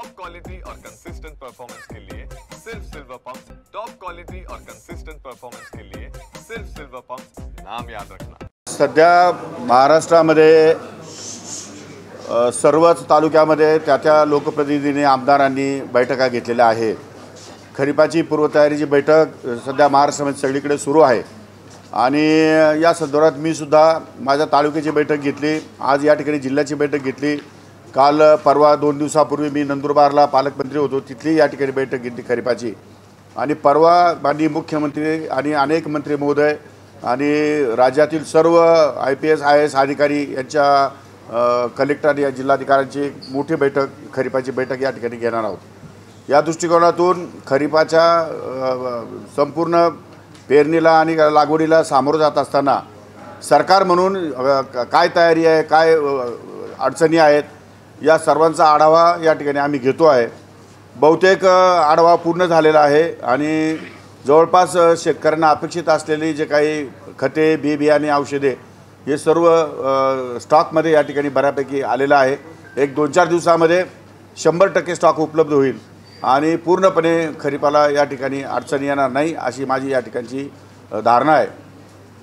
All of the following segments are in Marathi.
टॉप क्वालिटी और कंसिस्टेंट परफॉर्मेंस के लिए सिर्फ सिल्वर पंप। टॉप क्वालिटी और कंसिस्टेंट परफॉर्मेंस के लिए सिर्फ सिल्वर पंप, नाम याद रखना। सध्या महाराष्ट्रामध्ये सर्वच तालुक्यामध्ये त्या लोकप्रतिनिधींनी आमदारांनी बैठका घेतलेल्या आहेत। खरीपाची पूर्वतयारीची बैठक सध्या महाराष्ट्रामध्ये सगळीकडे सुरू आहे आणि या संदर्भात मी सुद्धा माझ्या तालुक्याची बैठक घेतली। आज या ठिकाणी जिल्ह्याची बैठक घेतली। काल परवा 2 दिवसापूर्वी मी नंदुरबारला पालकमंत्री होतो, तिथली या ठिकाणी बैठक घेतली खरीपाची। आणि परवा माननीय मुख्यमंत्री आणि अनेक मंत्री महोदय आणि राज्यातील सर्व IPS IAS अधिकारी यांच्या कलेक्टर या जिल्हाधिकाऱ्यांची मोठी बैठक खरीपाची बैठक या ठिकाणी घेणार आहोत। या दृष्टिकोनातून खरीपाच्या संपूर्ण पेरणीला आणि लागवडीला सामोरं जात असताना सरकार म्हणून काय तयारी आहे, काय अडचणी आहेत, या सर्वांचा आढावा या ठिकाणी आम्ही घेतो आहे। बहुतेक आढावा पूर्ण झालेला आहे आणि जवळपास शेतकऱ्यांना अपेक्षित असलेली जे काही खते, बियाणे, औषधे हे सर्व स्टॉकमध्ये या ठिकाणी बऱ्यापैकी आलेलं आहे। एक 2-4 दिवसामध्ये 100% स्टॉक उपलब्ध होईल आणि पूर्णपणे खरीपाला या ठिकाणी अडचण येणार नाही अशी माझी या ठिकाणची धारणा आहे।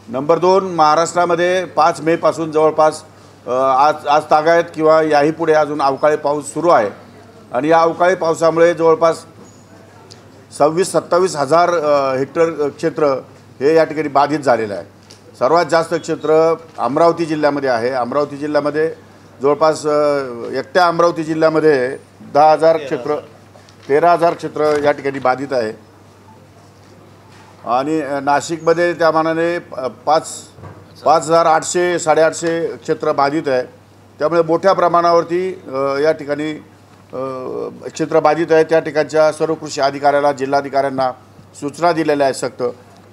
नंबर 2, महाराष्ट्रामध्ये 5 मे पासून जवळपास आज तागायत किंवा याही पुढे अजून अवकाळी पाऊस सुरू आहे आणि या अवकाळी पावसामुळे जवळपास 26-27 हजार हेक्टर क्षेत्र हे या ठिकाणी बाधित झालेलं आहे। सर्वात जास्त क्षेत्र अमरावती जिल्ह्यामध्ये आहे। अमरावती जिल्ह्यामध्ये जवळपास एकट्या अमरावती जिल्ह्यामध्ये 10,000 क्षेत्र 13,000 क्षेत्र या ठिकाणी बाधित आहे आणि नाशिकमध्ये त्या मानाने 5,800 850 क्षेत्र बाधित आहे। त्यामुळे मोठ्या प्रमाणावरती या ठिकाणी क्षेत्र बाधित आहे। त्या ठिकाणच्या सर्व कृषी अधिकाऱ्याला, जिल्हाधिकाऱ्यांना सूचना दिलेल्या आहेत सक्त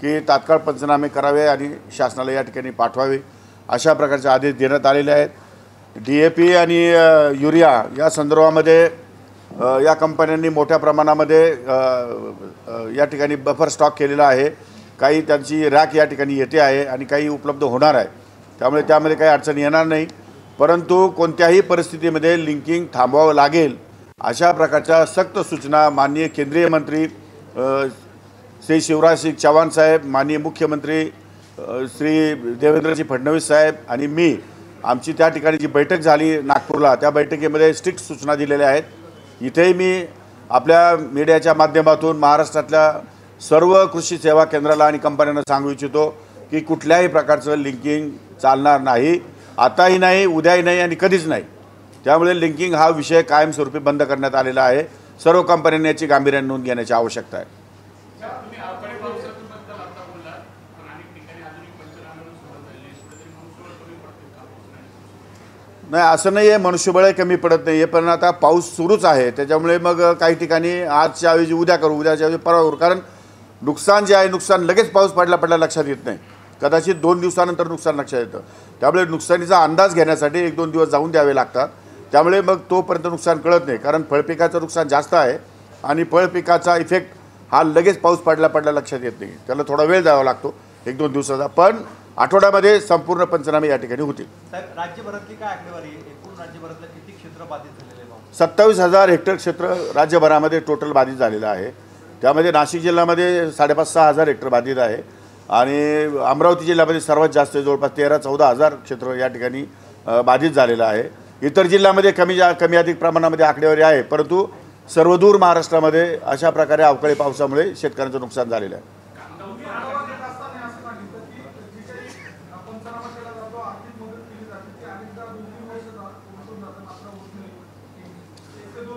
की तात्काळ पंचनामे करावे आणि शासनाला या ठिकाणी पाठवावे अशा प्रकारचे आदेश देण्यात आलेले आहेत। DAP आणि युरिया या संदर्भामध्ये या कंपन्यांनी मोठ्या प्रमाणामध्ये या ठिकाणी बफर स्टॉक केलेला आहे। काही त्यांची रॅक या ठिकाणी येते आहे आणि काही उपलब्ध होणार आहे, त्यामुळे त्यामध्ये काही अडचण येणार नाही। परंतु कोणत्याही परिस्थितीमध्ये लिंकिंग थांबवावं लागेल अशा प्रकारच्या सक्त सूचना माननीय केंद्रीय मंत्री श्री शिवराज सिंग चौहान साहेब, माननीय मुख्यमंत्री श्री देवेंद्रजी फडणवीस साहेब आणि मी आमची त्या ठिकाणी जी बैठक झाली नागपूरला, त्या बैठकीमध्ये स्ट्रिक्ट सूचना दिलेल्या आहेत। इथेही मी आपल्या मीडियाच्या माध्यमातून महाराष्ट्रातल्या सर्व कृषी सेवा केंद्राला आणि कंपन्यांना सांगू इच्छितो की कुठल्याही प्रकारचं लिंकिंग चालणार नाही, आताही नाही, उद्याही नाही आणि कधीच नाही। त्यामुळे लिंकिंग हा विषय कायमस्वरूपी बंद करण्यात आलेला आहे। सर्व कंपन्यांनी याची गांभीर्याने नोंद घेण्याची आवश्यकता आहे। नाही, असं नाही आहे मनुष्यबळ कमी पडत नाही आहे, पण आता पाऊस सुरूच आहे, त्याच्यामुळे मग काही ठिकाणी आजच्या ऐवजी उद्या करू, उद्याच्या ऐवजी परवा करू। कारण नुकसान जे आहे, नुकसान लगेच पाऊस पडल्या लक्षात येत नाही, कदाचित 2 दिवसानंतर नुकसान लक्षात येतं। त्यामुळे नुकसानीचा अंदाज घेण्यासाठी 1-2 दिवस जाऊन द्यावे लागतात, त्यामुळे मग तोपर्यंत नुकसान कळत नाही। कारण फळपिकाचं नुकसान जास्त आहे आणि फळपिकाचा इफेक्ट हा लगेच पाऊस पडल्या लक्षात येत नाही, त्याला थोडा वेळ द्यावा लागतो 1-2 दिवसाचा। पण आठवड्यामध्ये संपूर्ण पंचनामे या ठिकाणी होतील। राज्यभरातली काय आकडेवारी, एकूण राज्यभरातलं किती क्षेत्र बाधित झालेले आहे? 27,000 हेक्टर क्षेत्र राज्यभरामध्ये टोटल बाधित झालेलं आहे। त्यामध्ये नाशिक जिल्ह्यामध्ये 5,500-6 हजार हेक्टर बाधित आहे आणि अमरावती जिल्ह्यामध्ये सर्वात जास्त जवळपास 13-14 हजार क्षेत्र या ठिकाणी बाधित झालेलं आहे। इतर जिल्ह्यामध्ये कमी अधिक प्रमाणामध्ये आकडेवारी आहे, परंतु सर्वदूर महाराष्ट्रामध्ये अशा प्रकारे अवकाळी पावसामुळे शेतकऱ्यांचं नुकसान झालेलं आहे।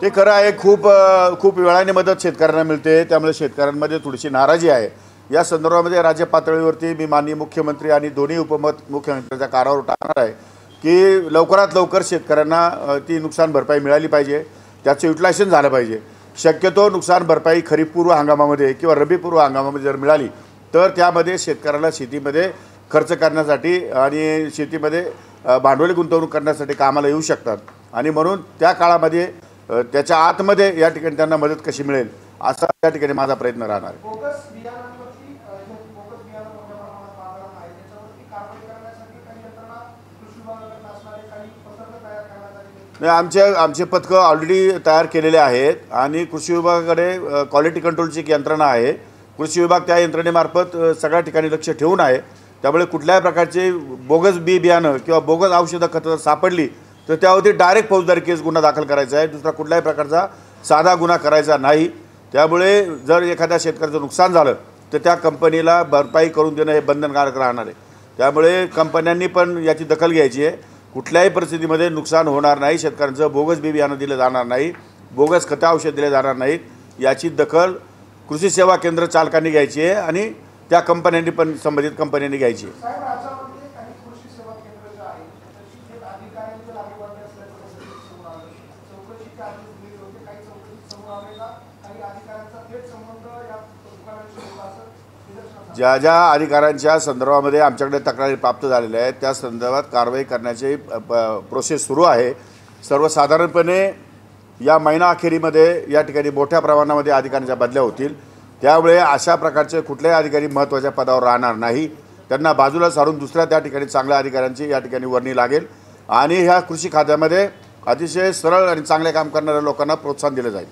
ते खरं आहे, खूप वेळाने मदत शेतकऱ्यांना मिळते, त्यामुळे शेतकऱ्यांमध्ये थोडीशी नाराजी आहे। या संदर्भामध्ये राज्य पातळीवरती मी माननीय मुख्यमंत्री आणि दोन्ही उपमुख्यमंत्र्यांच्या कानावर टाकणार आहे की लवकरात लवकर शेतकऱ्यांना ती नुकसान भरपाई मिळाली पाहिजे, त्याचं युटिलायझेशन झालं पाहिजे। शक्यतो नुकसान भरपाई खरीपपूर्व हंगामामध्ये किंवा रब्बीपूर्व हंगामामध्ये जर मिळाली तर त्यामध्ये शेतकऱ्याला शेतीमध्ये खर्च करण्यासाठी आणि शेतीमध्ये भांडवली गुंतवणूक करण्यासाठी कामाला येऊ शकतात आणि म्हणून त्या काळामध्ये त्याच्या आतमध्ये या ठिकाणी त्यांना मदत कशी मिळेल असा या ठिकाणी माझा प्रयत्न राहणार आहे। नाही, आमचे पथकं ऑलरेडी तयार केलेले आहेत आणि कृषी विभागाकडे क्वालिटी कंट्रोलची एक यंत्रणा आहे. कृषी विभाग त्या यंत्रणेमार्फत सगळ्या ठिकाणी लक्ष ठेवून आहे. त्यामुळे कुठल्याही प्रकारचे बोगस बियाणं किंवा बोगस औषधं खतं सापडली तर त्यावरती डायरेक्ट फौजदारी केस गुन्हा दाखल करायचा आहे. दुसरा कुठल्याही प्रकारचा साधा गुन्हा करायचा नाही. त्यामुळे जर एखाद्या शेतकऱ्याचं नुकसान झालं तर त्या कंपनीला भरपाई करून देणं हे बंधनकारक राहणार आहे. त्यामुळे कंपन्यांनी पण याची दखल घ्यायची आहे. कुठल्याही परिस्थितीमध्ये नुकसान होणार नाही, शेतकऱ्यांचं बोगस बियाणं दिलं जाणार नाही, बोगस खतं औषध दिले जाणार नाहीत. याची दखल कृषी सेवा केंद्र चालकांनी घ्यायची आहे आणि त्या कंपन्यांनी पण संबंधित कंपन्यांनी घ्यायची आहे. ज्या ज्या अधिकाऱ्यांच्या संदर्भामध्ये आमच्याकडे तक्रारी प्राप्त झालेल्या आहेत त्या संदर्भात कारवाई करण्याची प्रोसेस सुरू आहे. सर्वसाधारणपणे या महिना अखेरीमध्ये या ठिकाणी मोठ्या प्रमाणामध्ये अधिकाऱ्यांच्या बदल्या होतील. त्यामुळे अशा प्रकारचे कुठलेही अधिकारी महत्त्वाच्या पदावर राहणार नाही. त्यांना बाजूला सारून दुसऱ्या त्या ठिकाणी चांगल्या अधिकाऱ्यांची या ठिकाणी वर्णी लागेल आणि ह्या कृषी खात्यामध्ये अतिशय सरळ आणि चांगले काम करणाऱ्या लोकांना प्रोत्साहन दिलं जाईल.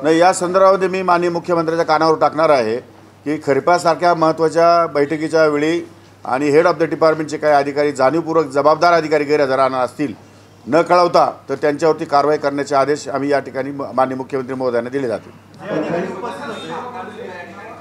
नाही, या संदर्भामध्ये मी माननीय मुख्यमंत्र्यांच्या कानावर टाकणार आहे की खरीपासारख्या महत्त्वाच्या बैठकीच्या वेळी आणि हेड ऑफ द डिपार्टमेंटचे काही अधिकारी जाणीवपूर्वक जबाबदार अधिकारी गैरहजर राहणार असतील न कळवता तर त्यांच्यावरती कारवाई करण्याचे आदेश आम्ही या ठिकाणी माननीय मुख्यमंत्री महोदयांना दिले जातील.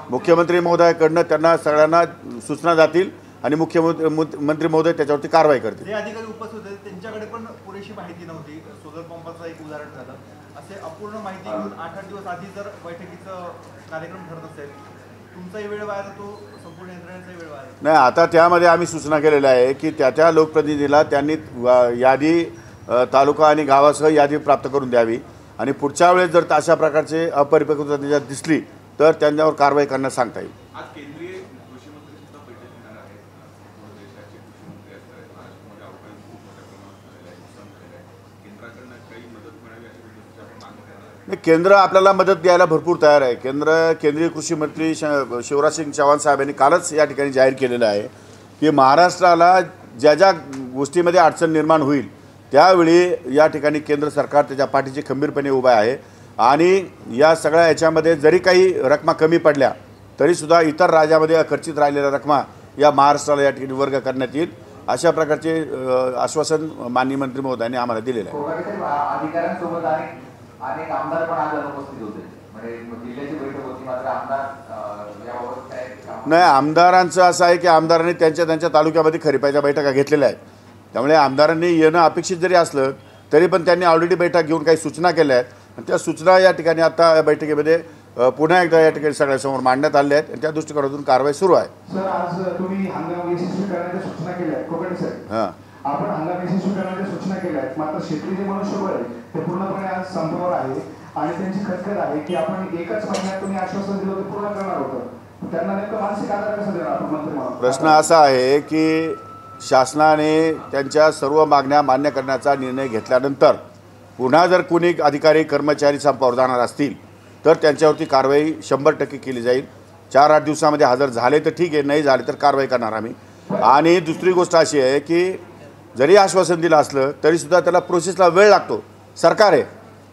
मुख्यमंत्री महोदयाकडनं त्यांना सगळ्यांना सूचना जातील आणि मुख्यमंत्री महोदय त्याच्यावरती कारवाई करतील. जे अधिकारी उपस्थित होते त्यांच्याकडे पण पुरेशी माहिती नव्हती. सोलर पंपाचं एक उदाहरण झालं. असे अपूर्ण माहिती घेऊन 8-8 दिवस आधी जर बैठकीचा कार्यक्रम ठरत असेल तुमचाही वेळ वाया जातो, संपूर्ण यंत्रणेचाही वेळ वाया जातो. नाही, आता त्यामध्ये आम्ही सूचना केलेल्या आहे की त्या लोकप्रतिनिधीला त्यांनी यादी तालुका आणि गावासह यादी प्राप्त करून द्यावी आणि पुढच्या वेळेस जर अशा प्रकारचे अपरिपक्वता त्याच्यात दिसली तर त्यांच्यावर कारवाई करण्यास सांगता येईल. आज केंद्रीय कृषी मंत्री सुद्धा बैठक घेणार आहेत. देशाचे कृषी मंत्री असतात. महाराष्ट्रामध्ये अवकाळी खूप मोठ्या प्रमाणात झालेला आहे, नुकसान झालेलं आहे. केंद्राकडनं काही मदत मिळावी अशी गोष्टी आपण मागणी करणार आहे. केंद्र आपल्याला मदत द्यायला भरपूर तयार आहे. केंद्रीय कृषी मंत्री शिवराजसिंग चौहान साहेब यांनी कालच या ठिकाणी जाहीर केलेलं आहे की महाराष्ट्राला ज्या ज्या गोष्टीमध्ये अडचण निर्माण होईल त्यावेळी या ठिकाणी केंद्र सरकार त्याच्या पाठीशी खंबीरपणे उभा आहे आणि या सगळ्या याच्यामध्ये जरी काही रकमा कमी पडल्या तरीसुद्धा इतर राज्यामध्ये खर्चित राहिलेल्या रकमा या महाराष्ट्राला या ठिकाणी वर्ग करण्यात येईल अशा प्रकारचे आश्वासन माननीय मंत्री महोदयांनी आम्हाला दिलेलं आहे. अधिकाऱ्यांसोबत अनेक आमदार पण आज उपस्थित होते. म्हणजे जिल्ह्याची बैठक होती मात्र आमदार याबाबत काय? नाही, आमदारांचं असं आहे की आमदारांनी त्यांच्या तालुक्यामध्ये खरीपाच्या बैठका घेतलेल्या आहेत. त्यामुळे आमदारांनी येणं अपेक्षित जरी असलं तरी पण त्यांनी ऑलरेडी बैठक घेऊन काही सूचना केल्या आहेत आणि त्या सूचना या ठिकाणी आता या बैठकीमध्ये पुन्हा एकदा या ठिकाणी सगळ्यासमोर मांडण्यात आल्या आहेत आणि त्या दृष्टिकोनातून कारवाई सुरू आहे. सर, आज तुम्ही हंगाम यशस्वी करण्याच्या सूचना केल्या आहेत. कोकणे सर, आपण हंगाम यशस्वी करण्याच्या सूचना केल्या आहेत मात्र शेतकरी जे मनुष्यबळ आहे ते पूर्णपणे आज संपावर आहे आणि त्यांची खतखत आहे की आपण एकाच महिन्यात तुम्ही आश्वासन दिलं होतं पूर्ण करणार होतं. त्यांना नेमकं मानसिक आधार कसा देणार आपण मंत्री म्हणून? प्रश्न असा आहे की शासनाने त्यांच्या सर्व मागण्या मान्य करण्याचा निर्णय घेतल्यानंतर पुन्हा जर कोणी अधिकारी कर्मचारी संपावर जाणार असतील तर त्यांच्यावरती कारवाई 100% केली जाईल. 4-8 दिवसामध्ये हजर झाले तर ठीक आहे, नाही झाले तर कारवाई करणार आम्ही. आणि दुसरी गोष्ट अशी आहे की जरी आश्वासन दिलं असलं तरीसुद्धा त्याला प्रोसेसला वेळ लागतो. सरकार आहे,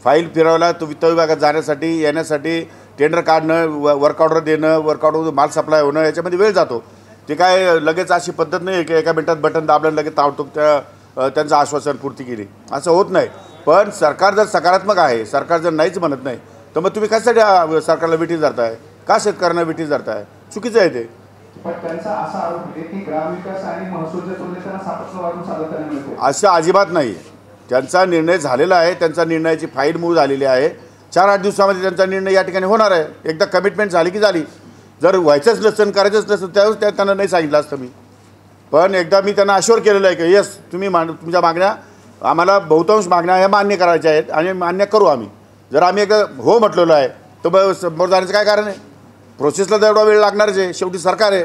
फाईल फिरवला तो वित्त विभागात जाण्यासाठी येण्यासाठी टेंडर काढणं, वर्क ऑर्डर देणं, वर्क ऑर्डर माल सप्लाय होणं याच्यामध्ये वेळ जातो. ते काय लगेच अशी पद्धत नाही आहे की एका मिनिटात बटन दाबलं लगेच ताबडतोब त्यांचं आश्वासन पूर्ती केली, असं होत नाही. पण सरकार जर सकारात्मक आहे, सरकार जर नाहीच म्हणत नाही तर मग तुम्ही कशासाठी सरकारला विटीस धरताय? का शेतकऱ्यांना विटीस धरताय? चुकीचं आहे ते. पण त्यांचा असा आरोप आहे की ग्रामविकास आणि महसूलच्या तुलनेत त्यांना सातत्य वाढून सातत्याने मिळते. असं अजिबात नाही. त्यांचा निर्णय झालेला आहे, त्यांचा निर्णयाची फाईल मूव्ह झालेली आहे. 4-8 दिवसामध्ये त्यांचा निर्णय या ठिकाणी होणार आहे. एकदा कमिटमेंट झाली की झाली. जर व्हायचंच नसेल, करायचंच नसेल त्यावेळेस त्यांना नाही सांगितलं असतं मी. पण एकदा मी त्यांना अश्योर केलेलं आहे की येस तुम्ही तुमच्या मागण्या आम्हाला बहुतांश मागण्या ह्या मान्य करायच्या आहेत आणि मान्य करू आम्ही. जर आम्ही एकदा हो म्हटलेलं आहे तर मग समोर जाण्याचं काय कारण आहे? प्रोसेसला तर एवढा वेळ लागणारच आहे, शेवटी सरकार आहे.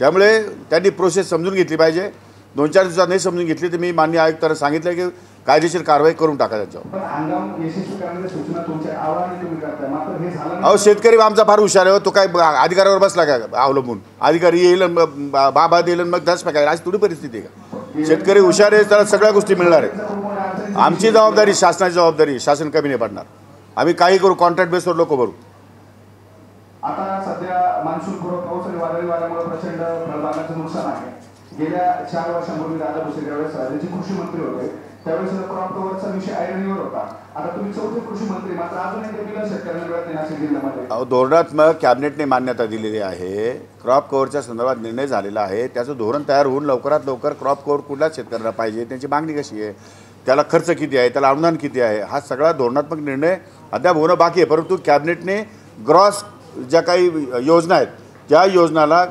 त्यामुळे त्यांनी प्रोसेस समजून घेतली पाहिजे. 2-4 दिवसात नाही समजून घेतली तर मी माननीय आयुक्तांना सांगितलं की कायदेशीर कारवाई करून टाका त्यांच्यावर. पण हंगाम यशस्वी करण्याच्या सूचना तुमच्या आव्हानाने तुम्ही करताय, मात्र हे झालं अहो शेतकरी आमचा फार हुशार आहे. तो काय अधिकारावर बसला का अवलंबून? अधिकारी येईल बाबा देईल मग दस काय अशी थोडी परिस्थिती आहे का? शेतकरी हुशार आहे, त्याला सगळ्या गोष्टी मिळणार आहेत. आमची जबाबदारी, शासनाची जबाबदारी, शासन कमी नाही पडणार. आम्ही काही करू, कॉन्ट्रॅक्ट बेसवर लोक भरू. आता सध्या मान्सून पूर्व पाऊस आणि वादळी वाऱ्यामुळे प्रचंड फळबागांचं नुकसान आहे. गेल्या 4 वर्षांपूर्वी दादा भुसे ज्यावेळेस राज्याचे कृषी मंत्री होते त्यावेळेस क्रॉप कव्हरचा विषय ऐरणीवर होता. आता तुम्ही 4थे कृषी मंत्री, मात्र अजूनही ते बिलं शेतकऱ्यांना मिळत नाही नाशिक जिल्ह्यामध्ये. अहो धोरणात्मक कॅबिनेटने मान्यता दिलेली आहे. क्रॉप कव्हरच्या संदर्भात निर्णय झालेला आहे. त्याचं धोरण तयार होऊन लवकरात लवकर क्रॉप कव्हर कुठल्या शेतकऱ्यांना पाहिजे, त्यांची मागणी कशी आहे, त्याला खर्च किती आहे, त्याला अनुदान किती आहे, हा सगळा धोरणात्मक निर्णय अद्याप होणं बाकी आहे. परंतु कॅबिनेटने ग्रॉस ज्या काही योजना आहेत त्या योजनाला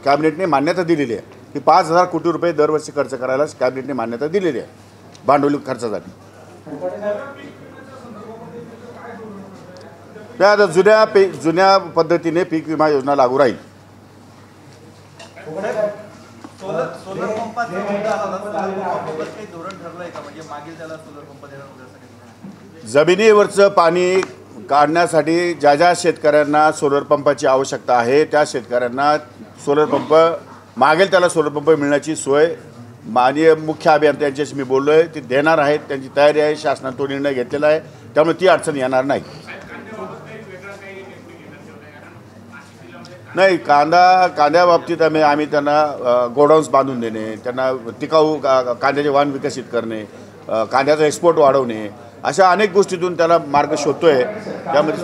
कॅबिनेटने मान्यता दिलेली आहे की 5,000 कोटी रुपये दरवर्षी खर्च करायला कॅबिनेटने मान्यता दिलेली आहे भांडवली खर्चासाठी. त्या आता जुन्या पद्धतीने पीक विमा योजना लागू राहील. सोलर पंपाचा मुद्दा आला होता. सोलर पंपाबाबत काही धोरण ठरलंय का? म्हणजे मागील त्याला सोलर पंप देणार वगैरे. जमिनीवरचं पाणी काढण्यासाठी ज्या ज्या शेतकऱ्यांना सोलर पंपाची आवश्यकता आहे त्या शेतकऱ्यांना सोलर पंप मागेल त्याला सोलर पंप मिळण्याची सोय माननीय मुख्य अभियंता यांच्याशी मी बोललो आहे. ती देणार आहेत, त्यांची तयारी आहे. शासनाने तो निर्णय घेतलेला आहे, त्यामुळे ती अडचण येणार नाही. नाही, कांद्या बाबतीत आम्ही त्यांना गोडाऊन्स बांधून देणे, त्यांना टिकाऊ कांद्याचे वाण विकसित करणे, कांद्याचा एक्सपोर्ट वाढवणे, अशा अनेक गोष्टीतून त्याला मार्ग शोधतोय. त्यामध्ये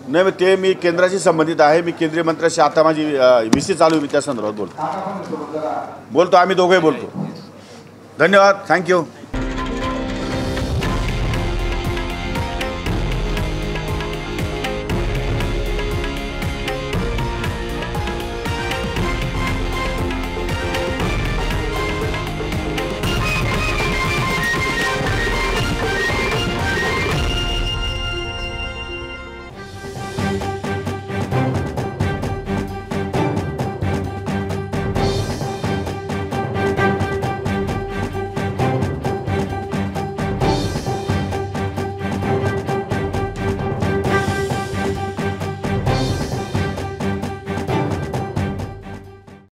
नाही, ते मी केंद्राशी संबंधित आहे. मी केंद्रीय मंत्र्याशी आता माझी VC चालू आहे, मी त्या संदर्भात बोलतो. आम्ही दोघे बोलतो. धन्यवाद, थँक्यू.